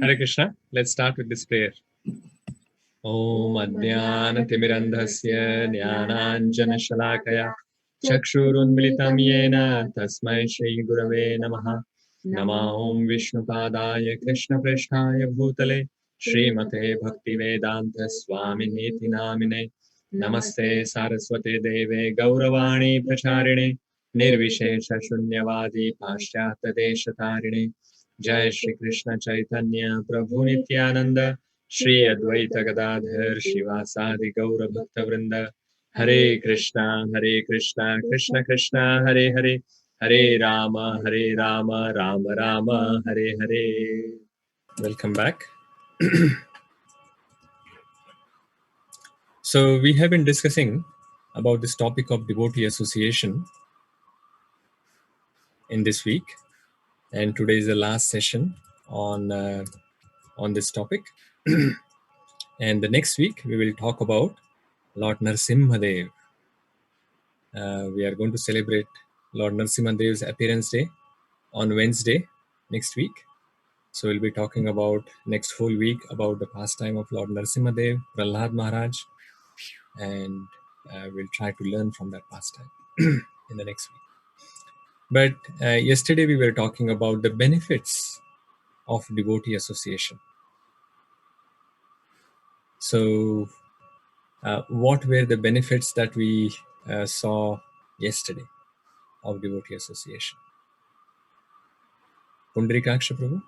Hare Krishna. Let's start with this prayer. Om Adhyana Timirandhasya Jnananjana Shalakaya Chakshurunmilitam Yena Tasmai Shri Gurave Namaha Nama Om Vishnu Padaya Krishna Prishtaya Bhutale Srimate Bhakti Vedanta Swami Niti Namine Namaste Saraswate Deve Gauravani Pracharine Nirvishesha Shunyavadi Pashyata Deshatarine Jai Shri Krishna Chaitanya Prabhu Nityananda Shri Advaita Gadadhar Shivasadi Gaura Bhakta Vrinda Hare Krishna Krishna Krishna Hare Hare Hare Rama Rama Rama Hare Hare. Welcome back. So we have been discussing about this topic of devotee association in this week, and today is the last session on this topic. And the next week we will talk about Lord Narasimhadev. We are going to celebrate Lord Narasimhadev's appearance day on Wednesday next week. So we'll be talking about next whole week about the pastime of Lord Narasimhadev, Prahlad Maharaj, and we'll try to learn from that pastime in the next week. But yesterday we were talking about the benefits of devotee association. So what were the benefits that we saw yesterday of devotee association? Pundarikaksha Prabhu?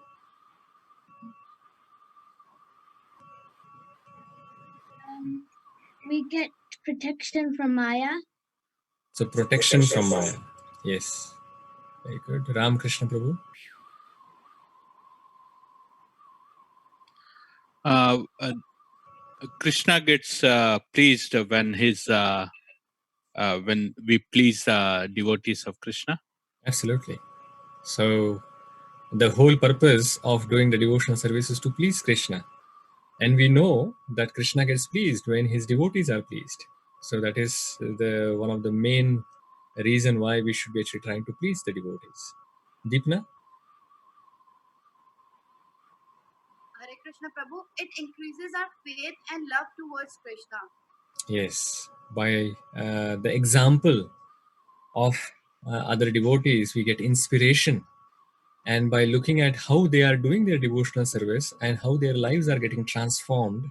We get protection from Maya. So protection from Maya. Yes. Very good. Ram Krishna Prabhu? Krishna gets pleased when when we please devotees of Krishna. Absolutely. So the whole purpose of doing the devotional service is to please Krishna. And we know that Krishna gets pleased when his devotees are pleased. So that is the one of the main reason why we should be actually trying to please the devotees. Deepna? Hare Krishna Prabhu, it increases our faith and love towards Krishna. Yes. By the example of other devotees, we get inspiration. And by looking at how they are doing their devotional service and how their lives are getting transformed,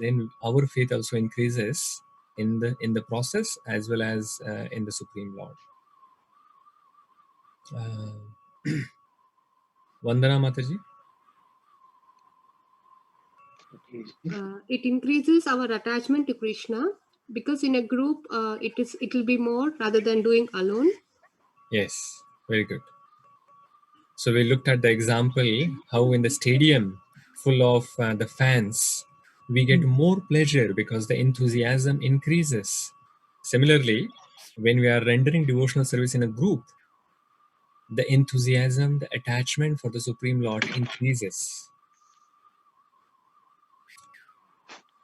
then our faith also increases in the process as well as in the Supreme Lord. Vandana Mataji? It increases our attachment to Krishna because in a group it will be more rather than doing alone. Yes, very good. So we looked at the example how in the stadium full of the fans, we get more pleasure because the enthusiasm increases. Similarly, when we are rendering devotional service in a group, the enthusiasm, the attachment for the Supreme Lord increases.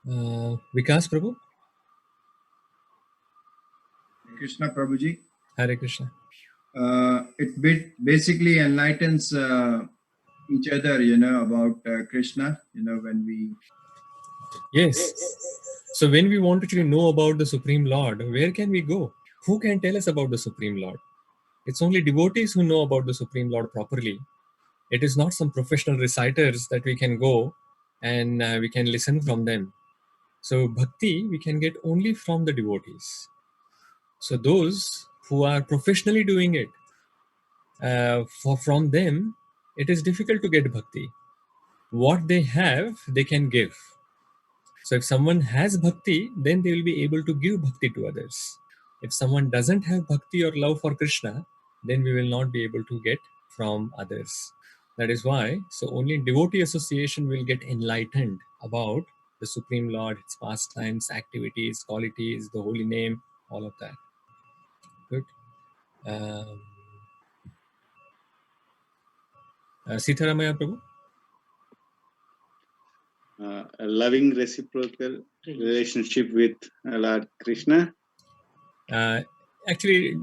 Vikas Prabhu? Krishna Prabhuji. Hare Krishna. It basically enlightens each other, about Krishna, when we... Yes. So when we want to know about the Supreme Lord, where can we go? Who can tell us about the Supreme Lord? It's only devotees who know about the Supreme Lord properly. It is not some professional reciters that we can go and we can listen from them. So bhakti we can get only from the devotees. So those who are professionally doing it, from them, it is difficult to get bhakti. What they have, they can give. So if someone has bhakti, then they will be able to give bhakti to others. If someone doesn't have bhakti or love for Krishna, then we will not be able to get from others. That is why, so only devotee association will get enlightened about the Supreme Lord, its pastimes, activities, qualities, the holy name, all of that. Good. Sitaramaya Prabhu? A loving reciprocal relationship with Lord Krishna. Actually,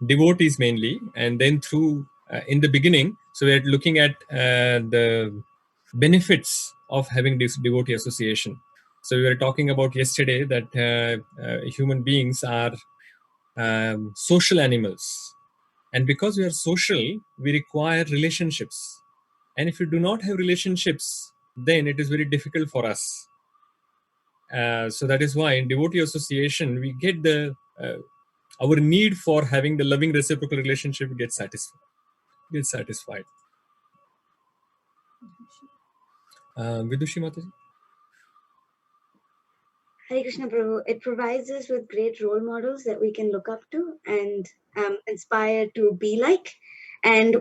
devotees mainly, and then through in the beginning. So we are looking at the benefits of having this devotee association. So we were talking about yesterday that human beings are social animals, and because we are social, we require relationships. And if we do not have relationships, then it is very difficult for us. So that is why in devotee association we get the our need for having the loving reciprocal relationship gets satisfied. Vidushi Mataji. Hare Krishna Prabhu, it provides us with great role models that we can look up to and inspire to be like, and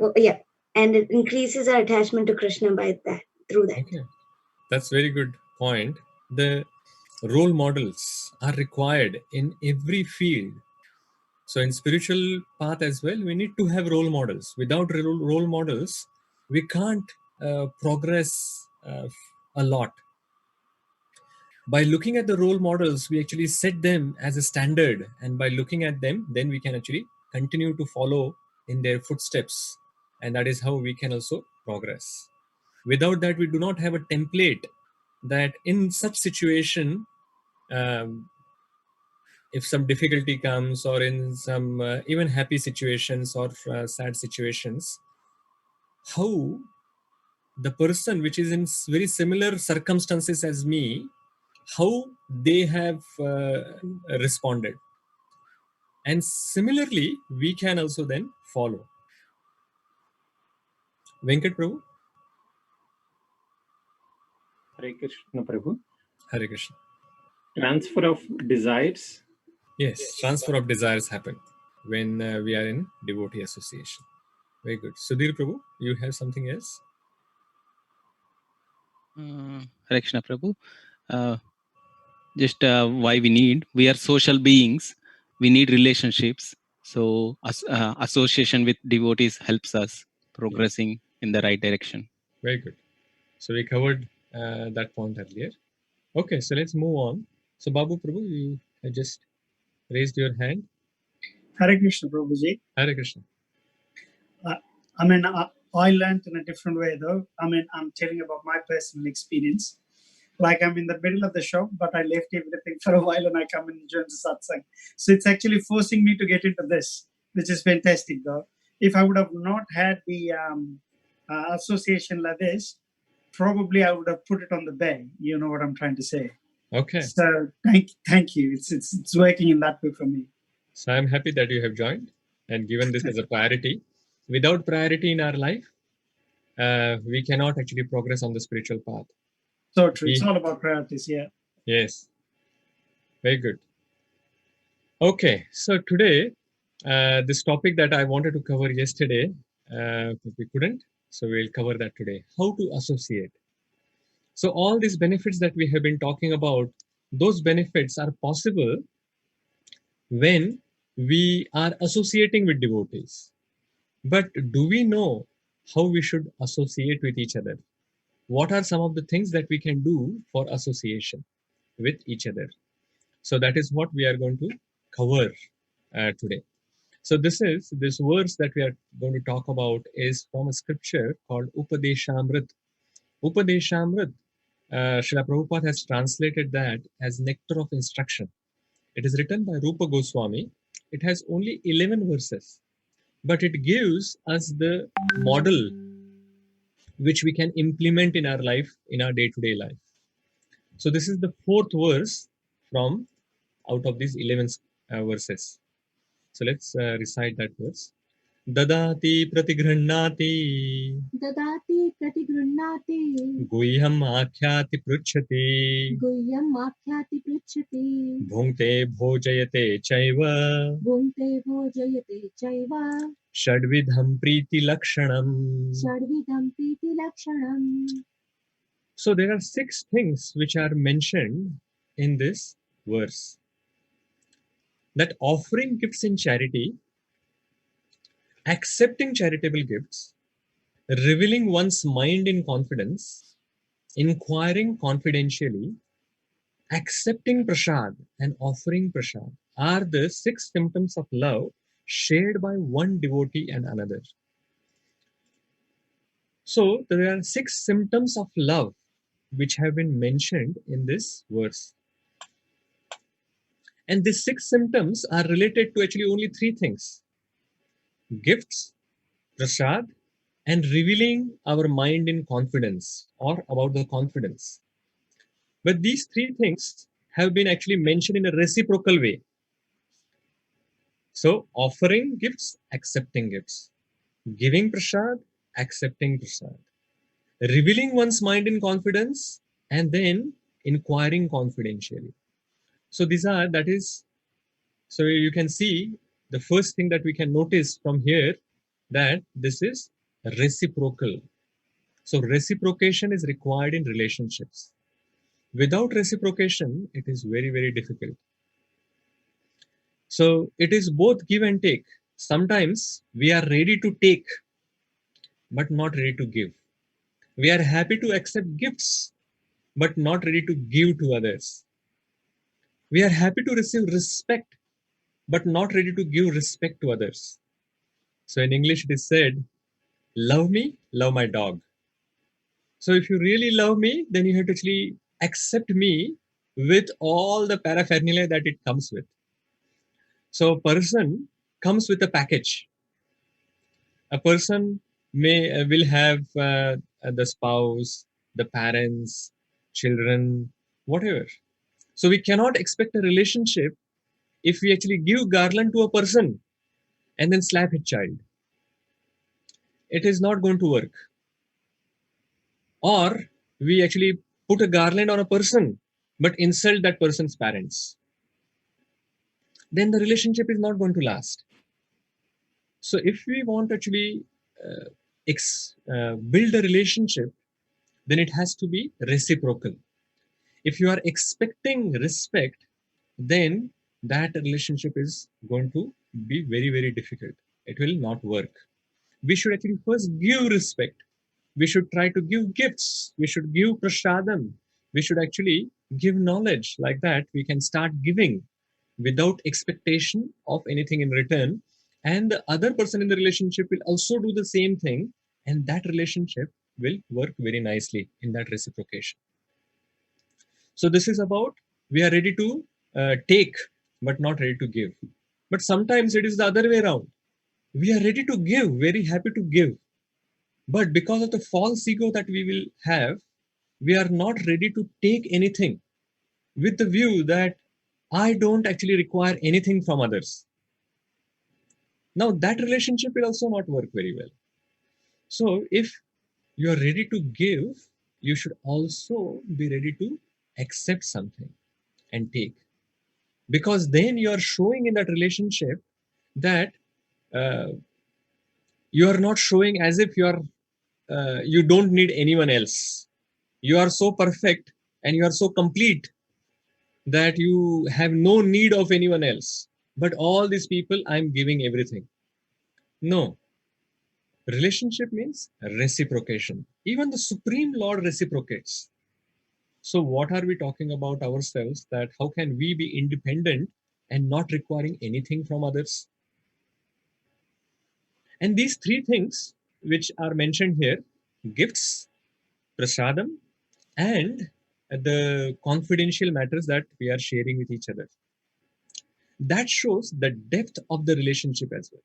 and it increases our attachment to Krishna by that, through that. Okay, that's very good point. The role models are required in every field. So in spiritual path as well, we need to have role models. Without role models, we can't progress a lot. By looking at the role models, we actually set them as a standard, and by looking at them, then we can actually continue to follow in their footsteps, and that is how we can also progress. Without that, we do not have a template that in such situation, if some difficulty comes, or in some even happy situations or sad situations, how the person which is in very similar circumstances as me, how they have responded. And similarly, we can also then follow. Venkat Prabhu? Hare Krishna Prabhu. Hare Krishna. Transfer of desires. Yes, transfer of desires happen when we are in devotee association. Very good. Sudhir Prabhu, you have something else? Hare Krishna Prabhu. Just why we are social beings. We need relationships. So association with devotees helps us progressing in the right direction. Very good. So we covered that point earlier. Okay, so let's move on. So Babu Prabhu, you have just raised your hand. Hare Krishna Prabhuji. Hare Krishna. I learned in a different way though. I'm telling about my personal experience. Like I'm in the middle of the shop, but I left everything for a while and I come and join the satsang. So it's actually forcing me to get into this, which is fantastic though. If I would have not had the association like this, probably I would have put it on the bay. You know what I'm trying to say. Okay. So thank you. It's working in that way for me. So I'm happy that you have joined and given this as a priority. Without priority in our life, we cannot actually progress on the spiritual path. So true. It's all about priorities, yeah. Yes. Very good. Okay. So today, this topic that I wanted to cover yesterday, we couldn't. So we'll cover that today. How to associate. So all these benefits that we have been talking about, those benefits are possible when we are associating with devotees. But do we know how we should associate with each other? What are some of the things that we can do for association with each other? So that is what we are going to cover today. So this verse that we are going to talk about is from a scripture called Upadeshamrit. Upadeshamrit, Srila Prabhupada has translated that as nectar of instruction. It is written by Rupa Goswami. It has only 11 verses, but it gives us the model which we can implement in our life, in our day-to-day life. So this is the 4th verse from out of these 11 verses. So let's recite that verse. Dadati pratigruhnati. Dadati pratigruhnati. Guhyam akhyati pruchhati. Guhyam akhyati pruchhati. Bhungte bhojayate chaiva. Bhungte bhojayate chaiva. Shadvidham priti lakshanam. Shadvidham priti lakshanam. So there are 6 things which are mentioned in this verse. That offering gifts in charity, accepting charitable gifts, revealing one's mind in confidence, inquiring confidentially, accepting prasad and offering prasad are the 6 symptoms of love shared by one devotee and another. So there are 6 symptoms of love which have been mentioned in this verse. And these 6 symptoms are related to actually only 3 things: gifts, prasad, and revealing our mind in confidence or about the confidence. But these 3 things have been actually mentioned in a reciprocal way. So offering gifts, accepting gifts, giving prasad, accepting prasad, revealing one's mind in confidence, and then inquiring confidentially. So these are, that is, so you can see the first thing that we can notice from here, that this is reciprocal. So reciprocation is required in relationships. Without reciprocation, it is very, very difficult. So it is both give and take. Sometimes we are ready to take, but not ready to give. We are happy to accept gifts, but not ready to give to others. We are happy to receive respect, but not ready to give respect to others. So in English, it is said, love me, love my dog. So if you really love me, then you have to actually accept me with all the paraphernalia that it comes with. So a person comes with a package. A person will have the spouse, the parents, children, whatever. So we cannot expect a relationship if we actually give garland to a person and then slap his child. It is not going to work. Or we actually put a garland on a person but insult that person's parents. Then the relationship is not going to last. So if we want to actually build a relationship, then it has to be reciprocal. If you are expecting respect, then that relationship is going to be very, very difficult. It will not work. We should actually first give respect. We should try to give gifts. We should give prasadam. We should actually give knowledge. Like that, we can start giving without expectation of anything in return. And the other person in the relationship will also do the same thing. And that relationship will work very nicely in that reciprocation. So this is about, we are ready to take, but not ready to give. But sometimes it is the other way around. We are ready to give, very happy to give. But because of the false ego that we will have, we are not ready to take anything with the view that I don't actually require anything from others. Now that relationship will also not work very well. So if you are ready to give, you should also be ready to accept something and take. Because then you are showing in that relationship that you are not showing as if you don't need anyone else. You are so perfect and you are so complete that you have no need of anyone else. But all these people, I'm giving everything. No. Relationship means reciprocation. Even the Supreme Lord reciprocates. So what are we talking about ourselves, that how can we be independent and not requiring anything from others? And these 3 things which are mentioned here, gifts, prasadam, and the confidential matters that we are sharing with each other, that shows the depth of the relationship as well.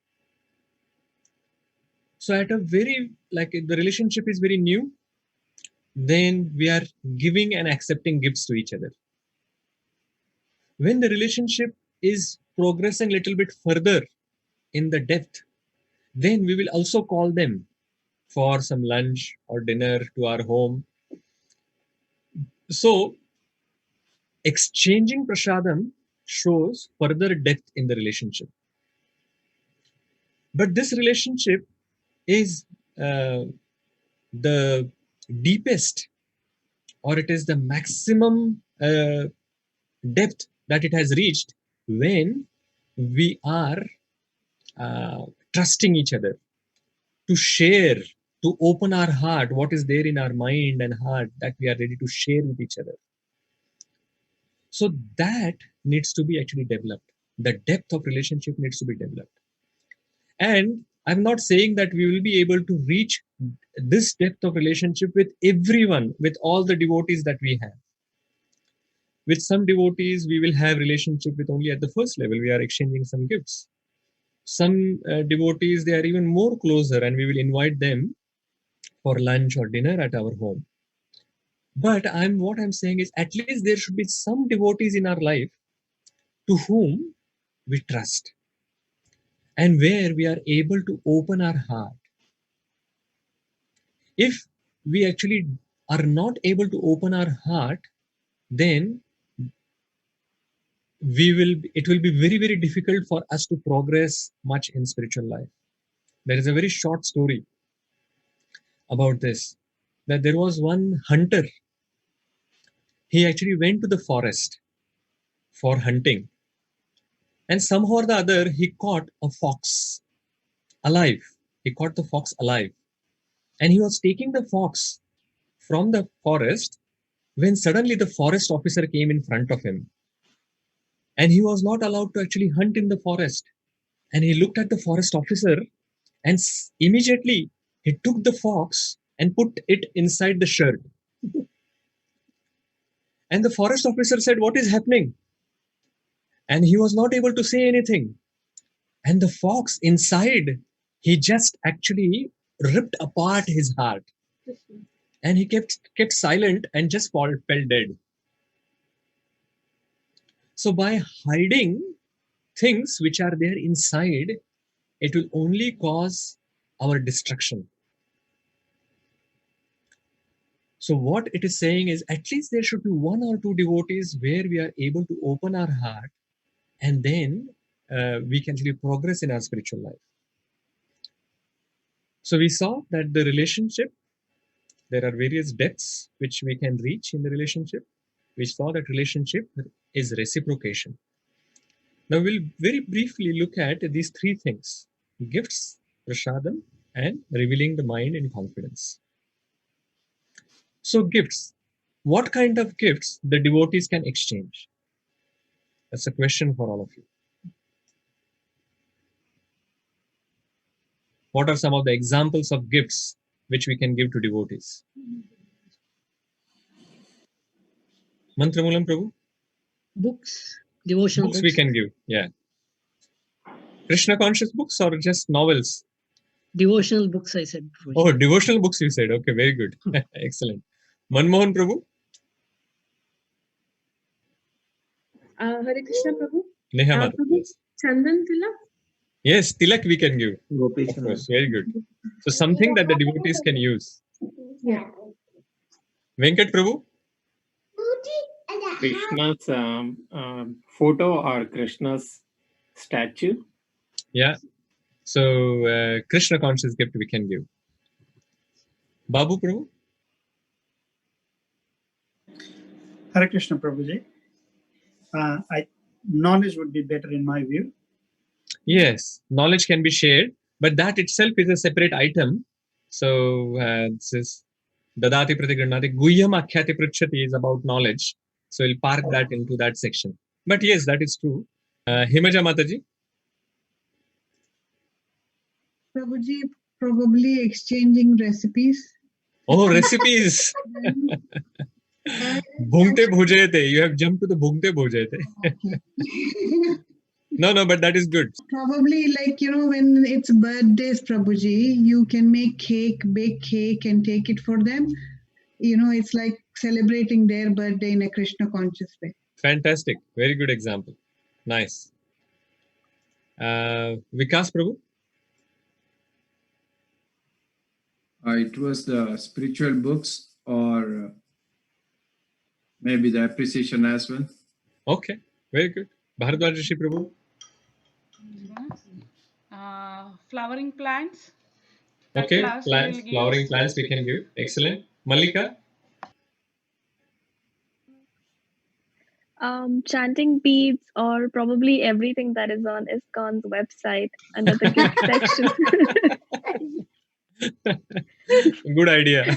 So at a very, like the relationship is very new, then we are giving and accepting gifts to each other. When the relationship is progressing a little bit further in the depth, then we will also call them for some lunch or dinner to our home. So exchanging prasadam shows further depth in the relationship. But this relationship is the deepest, or it is the maximum depth that it has reached when we are trusting each other to share, to open our heart, what is there in our mind and heart that we are ready to share with each other. So that needs to be actually developed. The depth of relationship needs to be developed. And I'm not saying that we will be able to reach this depth of relationship with everyone, with all the devotees that we have. With some devotees, we will have relationship with only at the first level. We are exchanging some gifts. Some devotees, they are even more closer, and we will invite them for lunch or dinner at our home. But what I'm saying is, at least there should be some devotees in our life to whom we trust, and where we are able to open our heart. If we actually are not able to open our heart, then it will be very, very difficult for us to progress much in spiritual life. There is a very short story about this, that there was one hunter. He actually went to the forest for hunting, and somehow or the other he caught a fox alive. He caught the fox alive, and he was taking the fox from the forest when suddenly the forest officer came in front of him, and he was not allowed to actually hunt in the forest. And he looked at the forest officer, and immediately he took the fox and put it inside the shirt. And the forest officer said, "What is happening?" And he was not able to say anything. And the fox inside, he just actually ripped apart his heart. And he kept silent and just fell dead. So by hiding things which are there inside, it will only cause our destruction. So what it is saying is, at least there should be one or two devotees where we are able to open our heart, and then we can actually progress in our spiritual life. So we saw that the relationship, there are various depths which we can reach in the relationship. We saw that relationship is reciprocation. Now we'll very briefly look at these three things: gifts, prasadam, and revealing the mind in confidence. So gifts, what kind of gifts the devotees can exchange? That's a question for all of you. What are some of the examples of gifts which we can give to devotees? Mantramulam Prabhu? Books, devotional books we can give, yeah. Krishna conscious books or just novels? Devotional books, I said. Oh, devotional books you said. Okay, very good. Excellent. Manmohan Prabhu? Hare Krishna Prabhu. Neha Mata, yes. Chandan Tilak? Yes, Tilak we can give. Of course, very good. So something that the devotees can use. Yeah. Venkat Prabhu? Krishna's photo or Krishna's statue. Yeah. So Krishna conscious gift we can give. Babu Prabhu? Hare Krishna Prabhuji. Knowledge would be better in my view. Yes, knowledge can be shared, but that itself is a separate item. So this is Dadati Pratigranati Guhyam Akhyati Pruchati is about knowledge. So we'll park that into that section. But yes, that is true. Himaja Mataji? Prabhuji, probably exchanging recipes. Oh, recipes! Bhungte bhojayate. You have jumped to the bhungte bhojayate. No, but that is good. Probably like, when it's birthdays, Prabhuji, you can make cake, bake cake and take it for them. It's like celebrating their birthday in a Krishna conscious way. Fantastic. Very good example. Nice. Vikas Prabhu? It was the spiritual books or maybe the appreciation as well. Okay, very good. Bharadwaj Rishi Prabhu? Flowering plants. Okay, plants, flowering plants we can give. Excellent. Malika? Chanting beads or probably everything that is on ISKCON's website under the gift section. Good idea.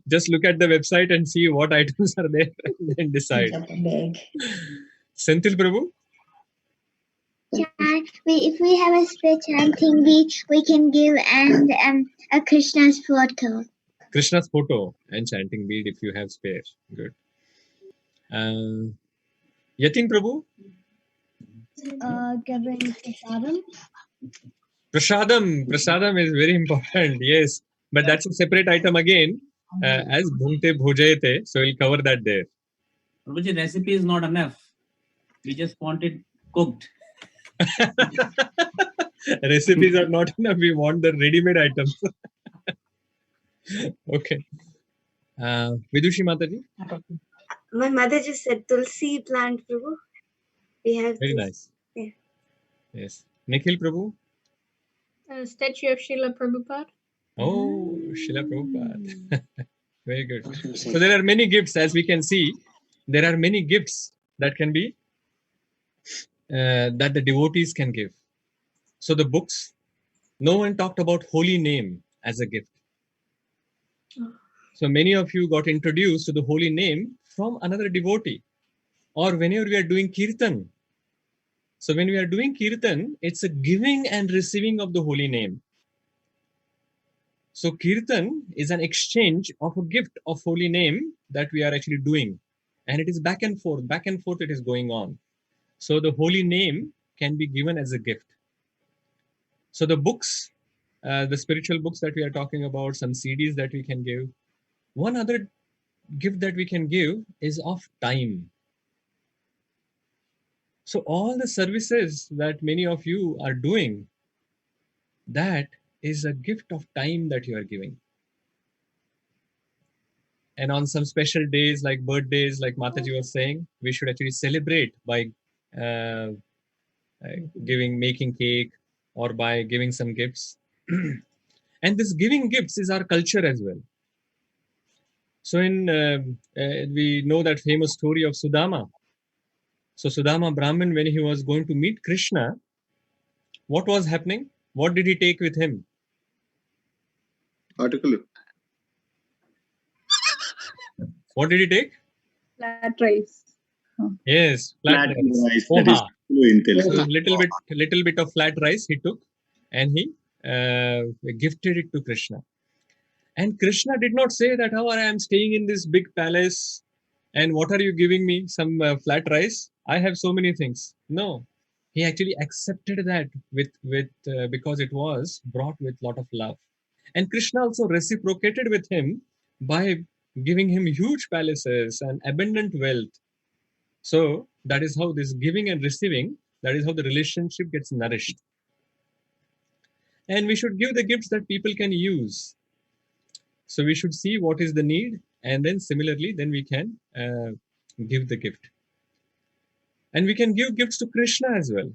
Just look at the website and see what items are there and then decide. Senthil Prabhu? if we have a spray chanting, we can give and a Krishna's photo. Krishna's photo and chanting bead if you have spare. Good. Yatin Prabhu? Giving prasadam. Prasadam is very important, yes. But that's a separate item again, as bhunte bhojayate. So we'll cover that there. Prabhuji, recipe is not enough. We just want it cooked. Recipes are not enough. We want the ready-made items. Okay. Vidushi Mataji? My mother just said tulsi plant, Prabhu. We have Very this. nice. Yeah. Yes. Nikhil Prabhu? A statue of Srila Prabhupada. Oh, Srila Prabhupada. Very good. So there are many gifts, as we can see. There are many gifts that can be, that the devotees can give. So the books, no one talked about holy name as a gift. So many of you got introduced to the holy name from another devotee, or whenever we are doing kirtan. So when we are doing kirtan, it's a giving and receiving of the holy name. So kirtan is an exchange of a gift of holy name that we are actually doing. And it is back and forth it is going on. So the holy name can be given as a gift. So the books, the spiritual books that we are talking about, some CDs that we can give. One other gift that we can give is of time. So all the services that many of you are doing, that is a gift of time that you are giving. And on some special days like birthdays, like Mataji was saying, we should actually celebrate by making cake or by giving some gifts. And this giving gifts is our culture as well. So we know that famous story of Sudama. So Sudama Brahmin, when he was going to meet Krishna, what was happening? What did he take with him? Article. What did he take? Flat rice. Yes, flat rice. Poha. So little bit of flat rice he took, and he gifted it to Krishna. And Krishna did not say that, "Oh, I am staying in this big palace, and what are you giving me? Some flat rice? I have so many things." No, he actually accepted that because it was brought with lot of love. And Krishna also reciprocated with him by giving him huge palaces and abundant wealth. So that is how this giving and receiving, that is how the relationship gets nourished. And we should give the gifts that people can use. So we should see what is the need, and then similarly, then we can give the gift. And we can give gifts to Krishna as well.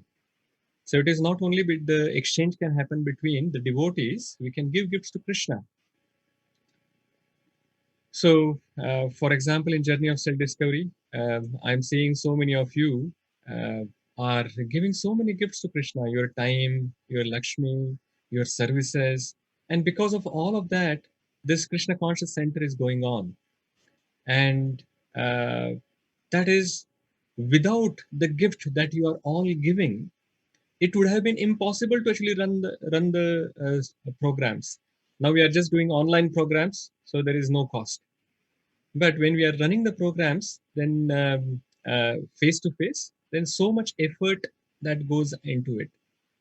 So it is not only the exchange can happen between the devotees, we can give gifts to Krishna. So, for example, in Journey of Self-Discovery, I'm seeing so many of you are giving so many gifts to Krishna, your time, your Lakshmi, your services. And because of all of that, this Krishna Conscious Center is going on. And that is, without the gift that you are all giving, it would have been impossible to actually run the programs. Now we are just doing online programs, so there is no cost. But when we are running the programs, then face to face, then so much effort that goes into it.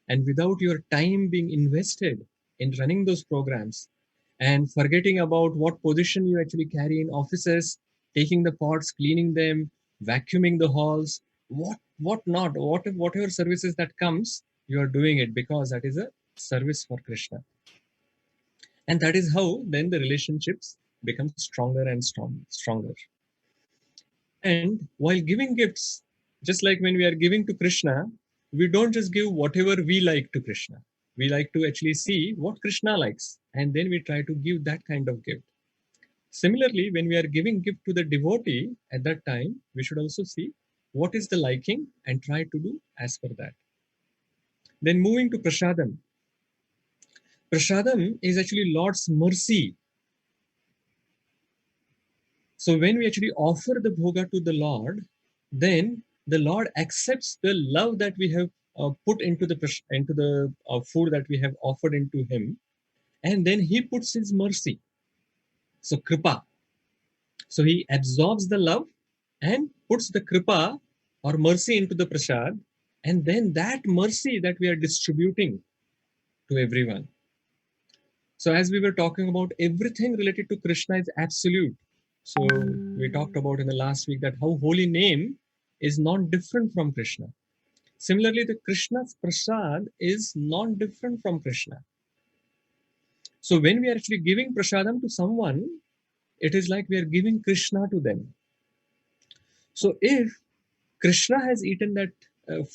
And without your time being invested in running those programs and forgetting about what position you actually carry in offices, taking the pots, cleaning them, vacuuming the halls, whatever services that comes, you are doing it because that is a service for Krishna. And that is how then the relationships become stronger and stronger. And while giving gifts, just like when we are giving to Krishna, we don't just give whatever we like to Krishna. We like to actually see what Krishna likes, and then we try to give that kind of gift. Similarly, when we are giving gift to the devotee, at that time, we should also see what is the liking and try to do as per that. Then moving to Prasadam. Prasadam is actually Lord's mercy. So when we actually offer the bhoga to the Lord, then the Lord accepts the love that we have put into the food that we have offered into him, and then he puts his mercy. So kripa. So he absorbs the love and puts the kripa or mercy into the prasad, and then that mercy that we are distributing to everyone. So as we were talking about, everything related to Krishna is absolute. So we talked about in the last week that how holy name is not different from Krishna. Similarly, the Krishna's prasad is not different from Krishna. So when we are actually giving prasadam to someone, it is like we are giving Krishna to them. So if Krishna has eaten that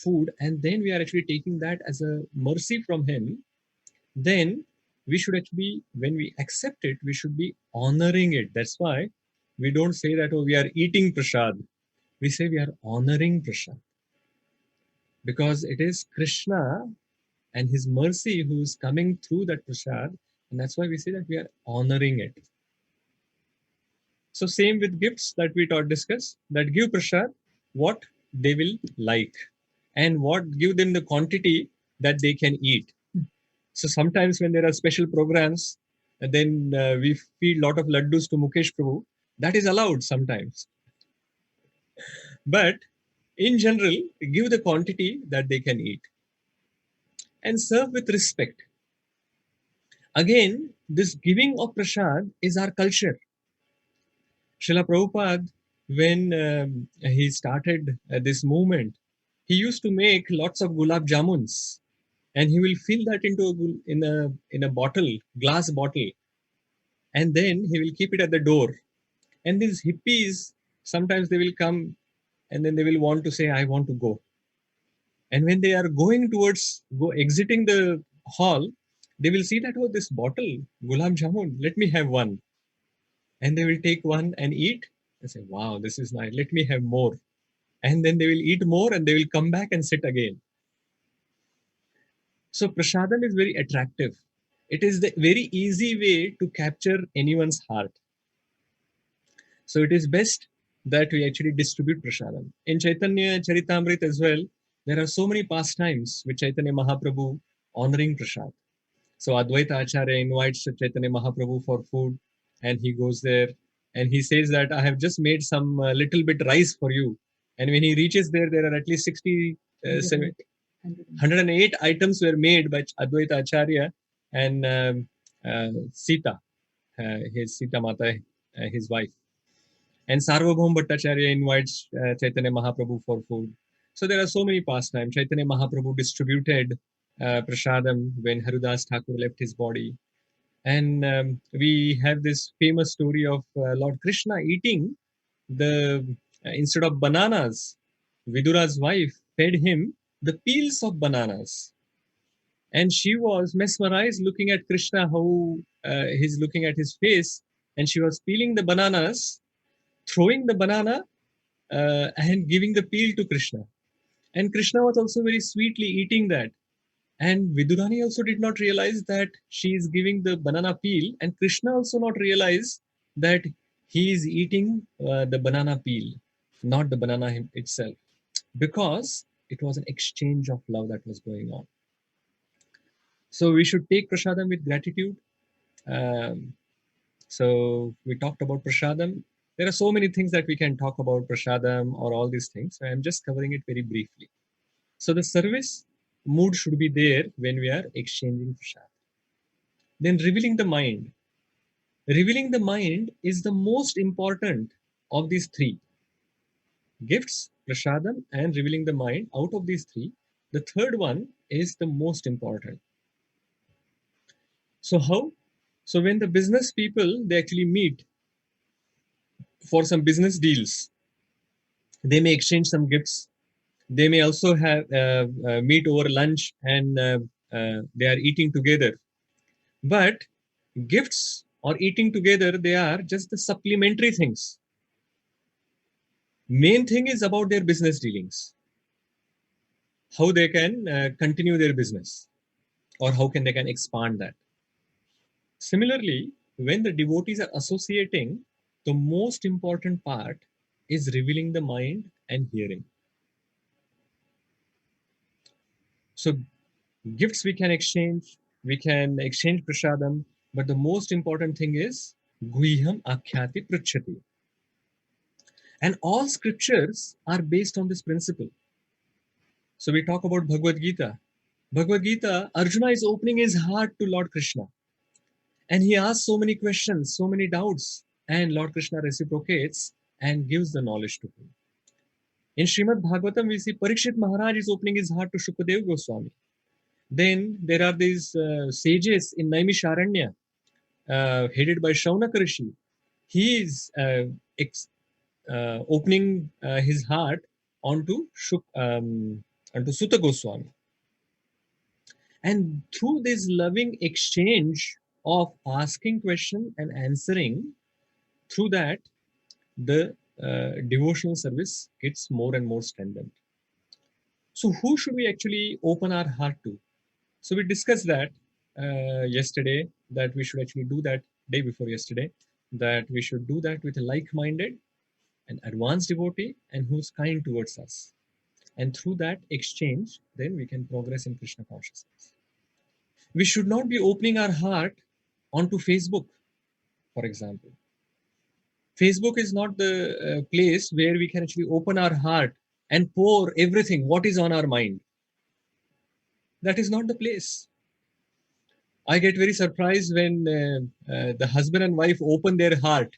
food and then we are actually taking that as a mercy from him, then we should actually, when we accept it, we should be honoring it. That's why we don't say that, oh, we are eating prasad. We say we are honoring prasad. Because it is Krishna and his mercy who is coming through that prasad. And that's why we say that we are honoring it. So same with gifts that we discuss, that give prasad what they will like and what give them the quantity that they can eat. So sometimes when there are special programs, then we feed a lot of laddus to Mukesh Prabhu. That is allowed sometimes. But in general, give the quantity that they can eat. And serve with respect. Again, this giving of prasad is our culture. Srila Prabhupada, when he started this movement, he used to make lots of gulab jamuns, and he will fill that into in a bottle, glass bottle, and then he will keep it at the door. And these hippies, sometimes they will come, and then they will want to say, "I want to go." And when they are going towards exiting the hall, they will see that, oh, this bottle, gulab jamun, let me have one. And they will take one and eat and say, wow, this is nice, let me have more. And then they will eat more and they will come back and sit again. So prasadam is very attractive. It is the very easy way to capture anyone's heart. So it is best that we actually distribute prasadam. In Chaitanya Charitamrita as well, there are so many pastimes with Chaitanya Mahaprabhu honoring prasad. So Advaita Acharya invites Chaitanya Mahaprabhu for food, and he goes there and he says that I have just made some little bit rice for you. And when he reaches there, there are at least 108 items were made by Advaita Acharya and Sita, his Sita Mata, his wife. And Sarvabhaum Bhattacharya invites Chaitanya Mahaprabhu for food. So there are so many pastimes. Chaitanya Mahaprabhu distributed prasadam when Haridas Thakur left his body. And we have this famous story of Lord Krishna eating instead of bananas, Vidura's wife fed him the peels of bananas. And she was mesmerized looking at Krishna, how he's looking at his face. And she was peeling the bananas, throwing the banana and giving the peel to Krishna. And Krishna was also very sweetly eating that. And Vidurani also did not realize that she is giving the banana peel, and Krishna also not realize that he is eating the banana peel, not the banana itself, because it was an exchange of love that was going on. So we should take prasadam with gratitude. So we talked about prasadam. There are so many things that we can talk about prasadam or all these things. So I'm just covering it very briefly. So the service mood should be there when we are exchanging prasad. Then revealing the mind. Revealing the mind is the most important of these three. Gifts, prasadam, and revealing the mind. Out of these three, the third one is the most important. So how? So when the business people, they actually meet for some business deals, they may exchange some gifts. They may also have meet over lunch and they are eating together. But gifts or eating together, they are just the supplementary things. Main thing is about their business dealings. How they can continue their business, or how they can expand that. Similarly, when the devotees are associating, the most important part is revealing the mind and hearing. So gifts we can exchange prasadam, but the most important thing is guhyam akhyati pruchhati. And all scriptures are based on this principle. So we talk about Bhagavad Gita. Bhagavad Gita, Arjuna is opening his heart to Lord Krishna. And he asks so many questions, so many doubts. And Lord Krishna reciprocates and gives the knowledge to him. In Srimad Bhagavatam, we see Parikshit Maharaj is opening his heart to Shukadeva Goswami. Then there are these sages in Naimisharanya, headed by Shaunaka Rishi. He is opening his heart onto Sutta Goswami. And through this loving exchange of asking question and answering, through that, the devotional service gets more and more strengthened. So who should we actually open our heart to? So we discussed that yesterday, that we should actually do that day before yesterday, that we should do that with a like-minded and advanced devotee and who's kind towards us. And through that exchange, then we can progress in Krishna consciousness. We should not be opening our heart onto Facebook, for example. Facebook is not the place where we can actually open our heart and pour everything, what is on our mind. That is not the place. I get very surprised when the husband and wife open their heart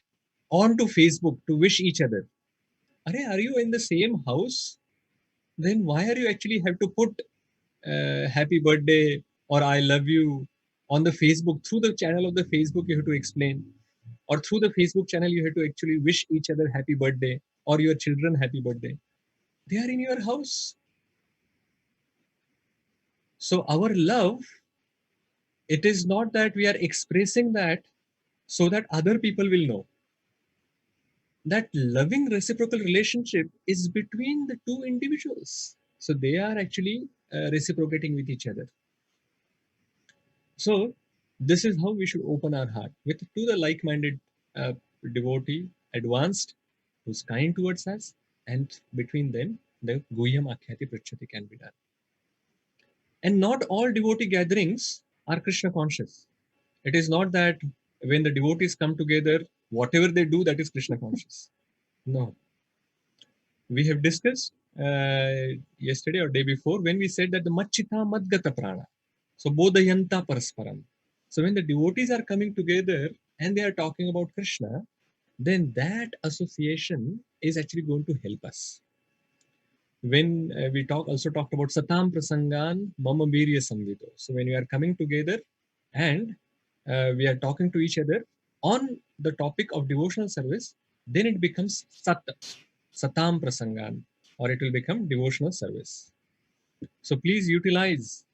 onto Facebook to wish each other. Are you in the same house? Then why are you actually have to put happy birthday or I love you on the Facebook? Through the channel of the Facebook you have to explain, or through the Facebook channel you have to actually wish each other happy birthday or your children happy birthday. They are in your house. So our love, it is not that we are expressing that so that other people will know. That loving reciprocal relationship is between the two individuals. So they are actually reciprocating with each other. So this is how we should open our heart to the like-minded devotee, advanced, who's kind towards us, and between them, the Guhyam Akhyati Prachati can be done. And not all devotee gatherings are Krishna conscious. It is not that when the devotees come together, whatever they do, that is Krishna conscious. No. We have discussed yesterday or day before when we said that the Machita Madgata Prana. So Bodhayanta Parasparam. So when the devotees are coming together and they are talking about Krishna, then that association is actually going to help us. When we also talked about Satam Prasangan Mama Virya Samvito. So when we are coming together and we are talking to each other on the topic of devotional service, then it becomes Satam Prasangan, or it will become devotional service. So please utilize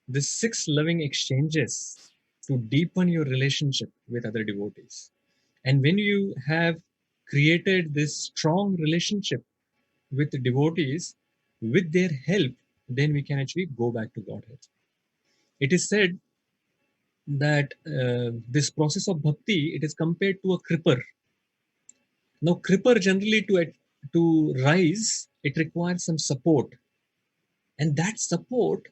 the 6 loving exchanges to deepen your relationship with other devotees. And when you have created this strong relationship with the devotees, with their help, then we can actually go back to Godhead. It is said that this process of bhakti, it is compared to a cripper. Now, cripper generally to rise, it requires some support. And that support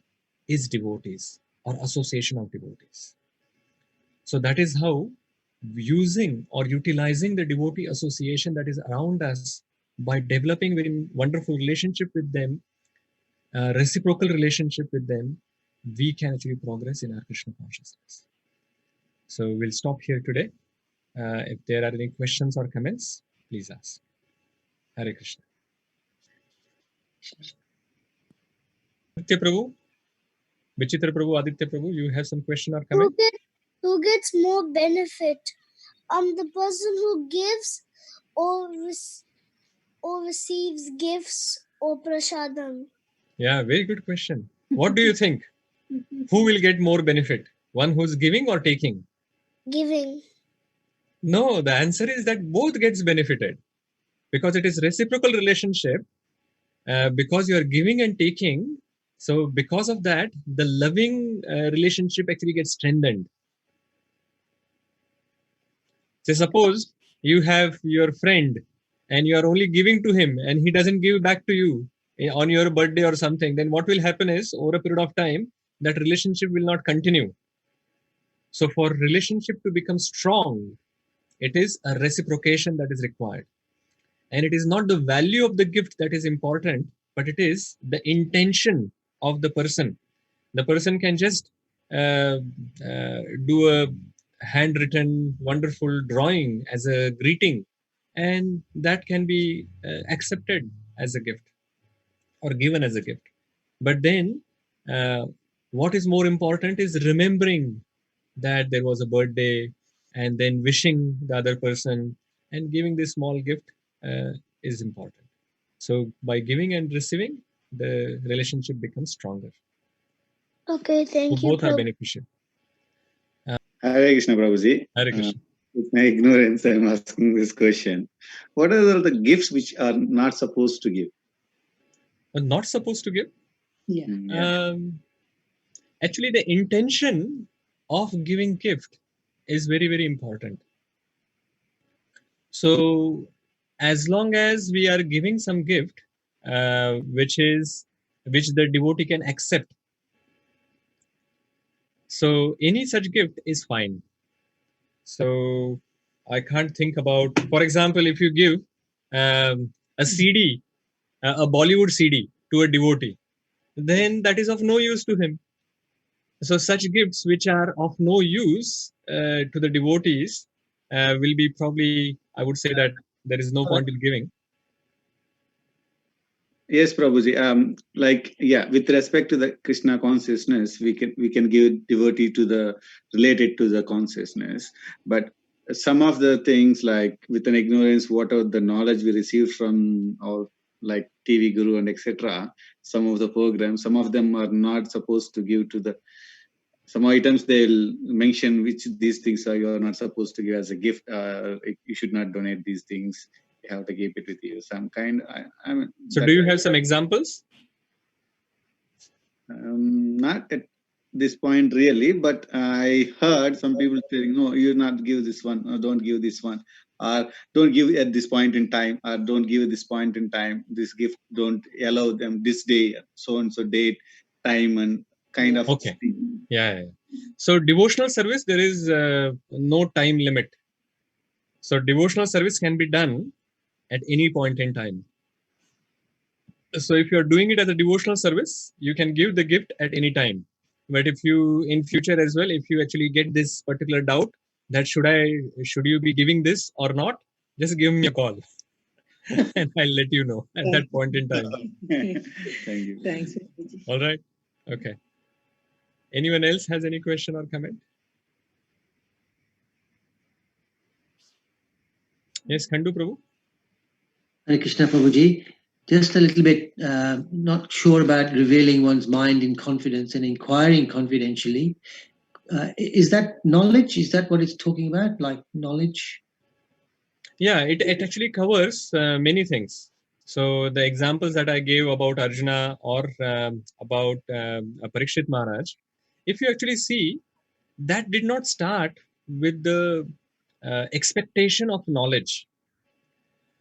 is devotees or association of devotees. So that is how using or utilizing the devotee association that is around us by developing very wonderful relationship with them, reciprocal relationship with them, we can actually progress in our Krishna consciousness. So we'll stop here today. If there are any questions or comments, please ask. Hare Krishna. Aditya Prabhu, Vichitra Prabhu, Aditya Prabhu, you have some question or comment? Who gets more benefit? The person who gives or receives gifts or prasadam? Yeah, very good question. What do you think? Who will get more benefit? One who's giving or taking? Giving. No, the answer is that both gets benefited because it is reciprocal relationship. Because you are giving and taking, so because of that, the loving relationship actually gets strengthened. So suppose you have your friend and you are only giving to him and he doesn't give back to you. on your birthday or something, then what will happen is over a period of time, that relationship will not continue. So for relationship to become strong, it is a reciprocation that is required. And it is not the value of the gift that is important, but it is the intention of the person. The person can just do a handwritten, wonderful drawing as a greeting, and that can be accepted as a gift or given as a gift. But then, what is more important is remembering that there was a birthday, and then wishing the other person and giving this small gift is important. So by giving and receiving, the relationship becomes stronger. Okay, So thank you, both are Prabhu. beneficial. Hare Krishna, Prabhuji. Hare Krishna. With my ignorance, I'm asking this question. What are all the gifts which are not supposed to give? Not supposed to give? Yeah. Actually, the intention of giving gift is very, very important. So as long as we are giving some gift, which the devotee can accept, so any such gift is fine. So I can't think about, for example, if you give a CD, a Bollywood CD to a devotee, then that is of no use to him. So such gifts which are of no use to the devotees will be probably, I would say that there is no point in giving. Yes, Prabhuji. With respect to the Krishna consciousness, we can give devotee to the related to the consciousness. But some of the things, like with an ignorance, whatever the knowledge we receive from our like TV Guru and etc., some of the programs, some of them are not supposed to give to the. Some items they'll mention which these things are you're not supposed to give as a gift. You should not donate these things. You have to keep it with you. Some kind. I mean. So, do you have some examples? Not at this point really, but I heard some people saying, "No, you not give this one, or don't give this one, or don't give at this point in time, or don't give at this point in time. This gift don't allow them this day, so and so date, time, and kind of." Okay. Yeah. So devotional service, there is no time limit. So devotional service can be done at any point in time. So if you are doing it as a devotional service, you can give the gift at any time. But if you, in future as well, if you actually get this particular doubt that should you be giving this or not, just give me a call and I'll let you know at that point in time. Thank you. Thanks. All right. Okay. Anyone else has any question or comment? Yes, Khandu Prabhu. Hare Krishna Prabhuji. Just a little bit not sure about revealing one's mind in confidence and inquiring confidentially. Is that knowledge? Is that what it's talking about? Like knowledge? Yeah, it actually covers many things. So the examples that I gave about Arjuna or about Parikshit Maharaj, if you actually see, that did not start with the expectation of knowledge.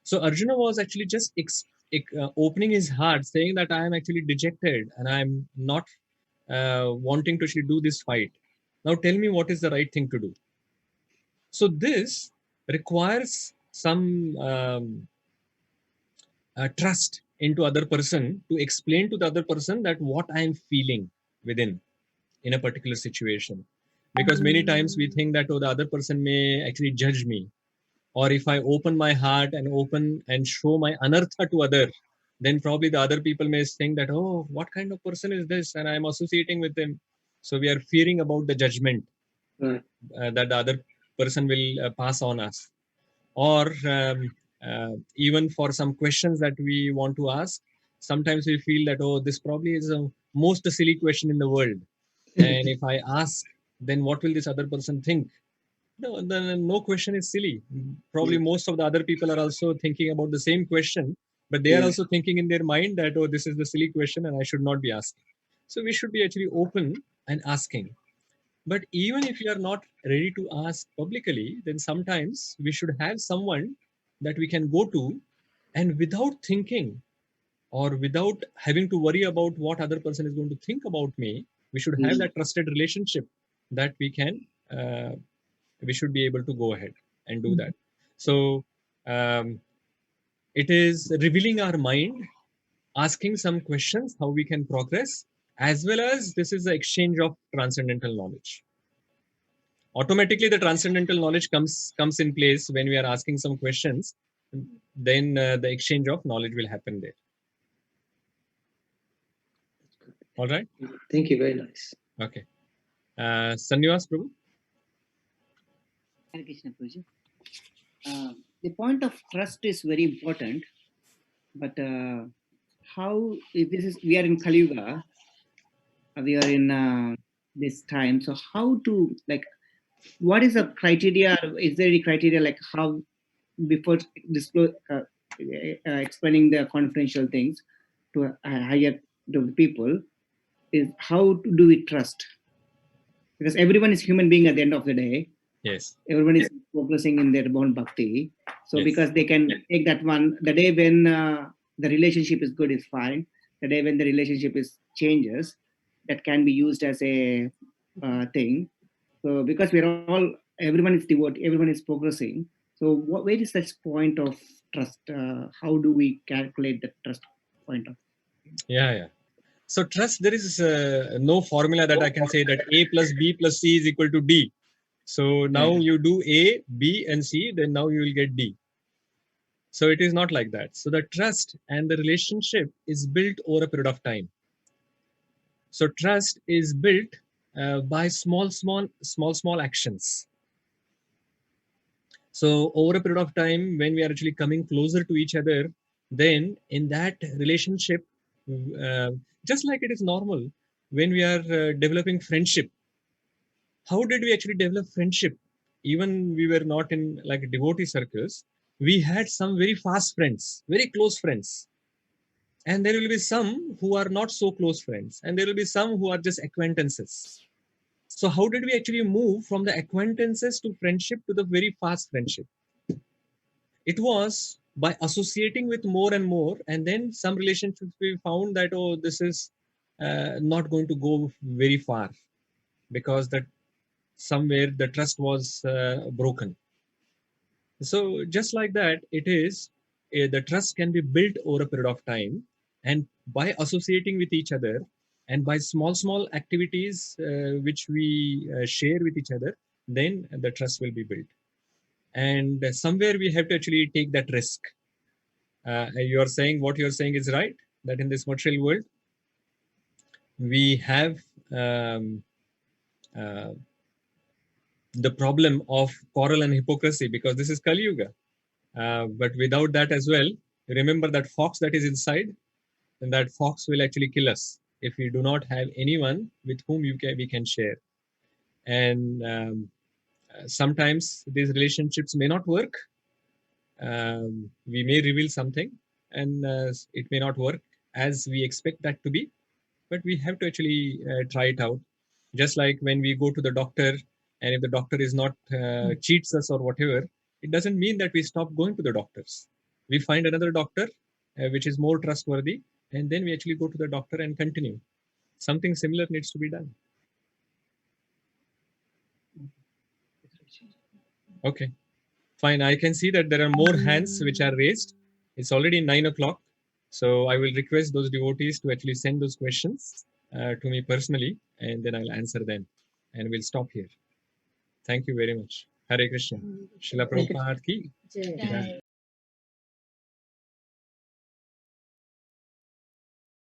So Arjuna was actually just opening his heart, saying that I am actually dejected and I am not wanting to actually do this fight. Now tell me what is the right thing to do. So this requires some trust into other person to explain to the other person that what I am feeling within in a particular situation. Because many times we think that, oh, the other person may actually judge me. Or if I open my heart and open and show my anartha to other, then probably the other people may think that, oh, what kind of person is this? And I'm associating with them. So we are fearing about the judgment that the other person will pass on us. Or even for some questions that we want to ask, sometimes we feel that, oh, this probably is the most silly question in the world. And if I ask, then what will this other person think? No, no question is silly. Probably most of the other people are also thinking about the same question, but they are also thinking in their mind that, oh, this is the silly question and I should not be asking. So we should be actually open and asking. But even if you are not ready to ask publicly, then sometimes we should have someone that we can go to and without thinking or without having to worry about what other person is going to think about me. We should have that trusted relationship that we should be able to go ahead and do that. So it is revealing our mind, asking some questions, how we can progress, as well as this is the exchange of transcendental knowledge. Automatically, the transcendental knowledge comes in place when we are asking some questions. Then the exchange of knowledge will happen there. All right. Thank you. Very nice. Okay. Sannivas Prabhu. Hare Krishna, Prabhuji. The point of trust is very important, but how we are in Kali Yuga, we are in this time. So how to what is the criteria? Is there any criteria like how before explaining the confidential things to higher to the people is how do we trust? Because everyone is human being at the end of the day. Yes. Everyone is progressing in their own bhakti. So Yes. because they can take that one, the day when the relationship is good is fine. The day when the relationship is changes, that can be used as a thing. So because everyone is devoted, everyone is progressing. So where is that point of trust? How do we calculate the trust point of? Yeah. So trust, there is no formula that I can say that A plus B plus C is equal to D. So now you do A, B and C, then now you will get D. So it is not like that. So the trust and the relationship is built over a period of time. So trust is built by small actions. So over a period of time, when we are actually coming closer to each other, then in that relationship, just like it is normal when we are developing friendship. How did we actually develop friendship? Even we were not in like devotee circles. We had some very fast friends, very close friends. And there will be some who are not so close friends. And there will be some who are just acquaintances. So how did we actually move from the acquaintances to friendship to the very fast friendship? It was by associating with more and more. And then some relationships we found that, oh, this is not going to go very far because that somewhere the trust was broken. So just like that, it is the trust can be built over a period of time, and by associating with each other and by small activities which we share with each other, then the trust will be built. And somewhere we have to actually take that risk. You are saying what you are saying is right, that in this material world we have the problem of quarrel and hypocrisy, because this is Kali Yuga. But without that as well, remember that fox that is inside, and that fox will actually kill us if we do not have anyone with whom we can share. And sometimes these relationships may not work. We may reveal something and it may not work as we expect that to be, but we have to actually try it out. Just like when we go to the doctor, and if the doctor is not cheats us or whatever, it doesn't mean that we stop going to the doctors. We find another doctor which is more trustworthy, and then we actually go to the doctor and continue. Something similar needs to be done. Okay, fine. I can see that there are more hands which are raised. It's already 9 o'clock. So I will request those devotees to actually send those questions to me personally, and then I'll answer them. And we'll stop here. Thank you very much. Hare Krishna. Srila Prabhupada ki jai.